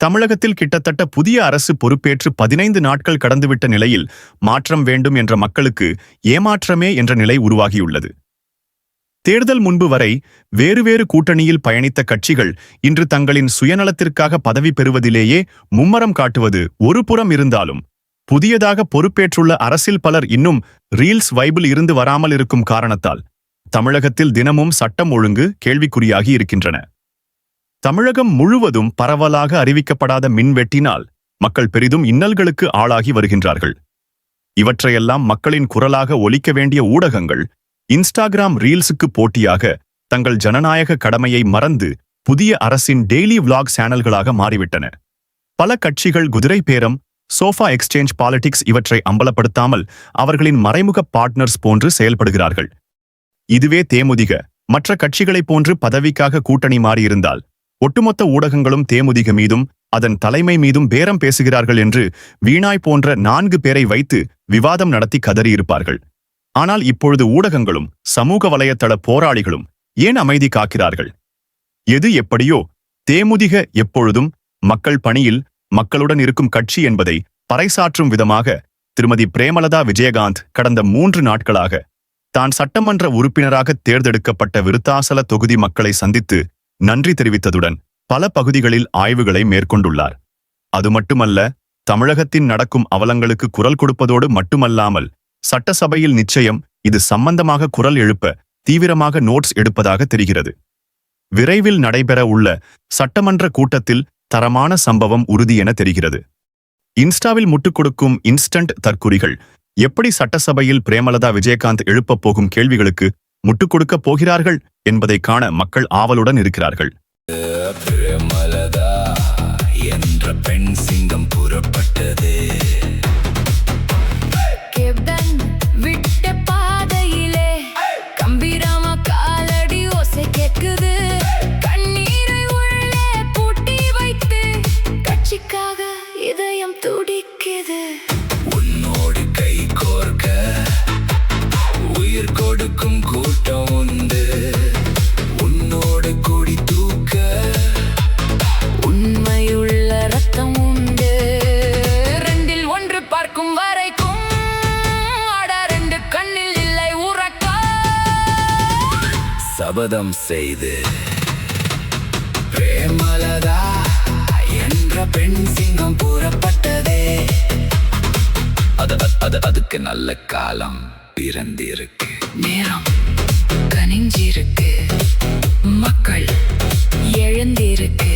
தமிழகத்தில் கிட்டத்தட்ட புதிய அரசு பொறுப்பேற்று 15 நாட்கள் கடந்துவிட்ட நிலையில் மாற்றம் வேண்டும் என்ற மக்களுக்கு ஏமாற்றமே என்ற நிலை உருவாகியுள்ளது. தேர்தல் முன்பு வரை வேறு கூட்டணியில் பயணித்த கட்சிகள் இன்று தங்களின் சுயநலத்திற்காக பதவி பெறுவதிலேயே மும்மரம் காட்டுவது ஒரு புறம் இருந்தாலும், புதியதாக பொறுப்பேற்றுள்ள அரசில் பலர் இன்னும் ரீல்ஸ் வைபிள் இருந்து வராமல் இருக்கும் காரணத்தால் தமிழகத்தில் தினமும் சட்டம் ஒழுங்கு கேள்விக்குறியாகி இருக்கின்றன. தமிழகம் முழுவதும் பரவலாக அறிவிக்கப்படாத மின்வெட்டினால் மக்கள் பெரிதும் இன்னல்களுக்கு ஆளாகி வருகின்றார்கள். இவற்றையெல்லாம் மக்களின் குரலாக ஒலிக்க வேண்டிய ஊடகங்கள் இன்ஸ்டாகிராம் ரீல்ஸுக்கு போட்டியாக தங்கள் ஜனநாயக கடமையை மறந்து புதிய அரசின் டெய்லி விளாக் சேனல்களாக மாறிவிட்டன. பல கட்சிகள் குதிரை பேரம், சோஃபா எக்ஸ்சேஞ்ச் பாலிடிக்ஸ் இவற்றை அம்பலப்படுத்தாமல் அவர்களின் மறைமுக பார்ட்னர்ஸ் போன்று செயல்படுகிறார்கள். இதுவே தேமுதிக மற்ற கட்சிகளைப் போன்று பதவிக்காக கூட்டணி மாறியிருந்தால் ஒட்டுமொத்த ஊடகங்களும் தேமுதிக மீதும் அதன் தலைமை மீதும் பேரம் பேசுகிறார்கள் என்று வீணாய் போன்ற 4 பேரை வைத்து விவாதம் நடத்தி கதறியிருப்பார்கள். ஆனால் இப்பொழுது ஊடகங்களும் சமூக வலைத்தள போராளிகளும் ஏன் அமைதி காக்கிறார்கள்? எது எப்படியோ தேமுதிக எப்பொழுதும் மக்கள் பணியில் மக்களுடன் இருக்கும் கட்சி என்பதை பறைசாற்றும் விதமாக திருமதி பிரேமலதா விஜயகாந்த் கடந்த 3 நாட்களாக தான் சட்டமன்ற உறுப்பினராக தேர்ந்தெடுக்கப்பட்ட விருத்தாசல தொகுதி மக்களை சந்தித்து நன்றி தெரிவித்ததுடன் பல பகுதிகளில் ஆய்வுகளை மேற்கொண்டுள்ளார். அது மட்டுமல்ல, தமிழகத்தின் நடக்கும் அவலங்களுக்கு குரல் கொடுப்பதோடு மட்டுமல்லாமல் சட்டசபையில் நிச்சயம் இது சம்பந்தமாக குரல் எழுப்ப தீவிரமாக நோட்ஸ் எடுப்பதாக தெரிகிறது. விரைவில் நடைபெற உள்ள சட்டமன்ற கூட்டத்தில் தரமான சம்பவம் உறுதி என தெரிகிறது. இன்ஸ்டாவில் முட்டுக் கொடுக்கும் இன்ஸ்டன்ட் தற்குறிகள் எப்படி சட்டசபையில் பிரேமலதா விஜயகாந்த் எழுப்பப் போகும் கேள்விகளுக்கு முட்டுக் கொடுக்கப் போகிறார்கள் என்பதை காண மக்கள் ஆவலுடன் இருக்கிறார்கள். பிரேமலதா என்ற பெண் சிங்கம் புறப்பட்டது. விட்ட பாதையிலே கம்பீரமா காலடி ஓசை கேட்குது. கண்ணீரை உள்ளே பூட்டி வைத்து கட்சிக்காக இதயம் துடிக்குது. உன்னோடு கை கோர்க்க உயிர் கொடுக்கும் கூட்டம் உண்டு. உன்னோடு கொடி தூக்க உண்மையுள்ள ரத்தம் உண்டு. 2இல் 1 பார்க்கும் வரைக்கும் அட 2 கண்ணில் இல்லை உறக்கம். சபதம் செய்து பிரேமலதா என்ற பெண் சிங்கம் புறப்பட்டதே. அதுக்கு நல்ல காலம் பிறந்திருக்கு. நேரம் கனிஞ்சிருக்கு. மக்கள் எழுந்திருக்கு.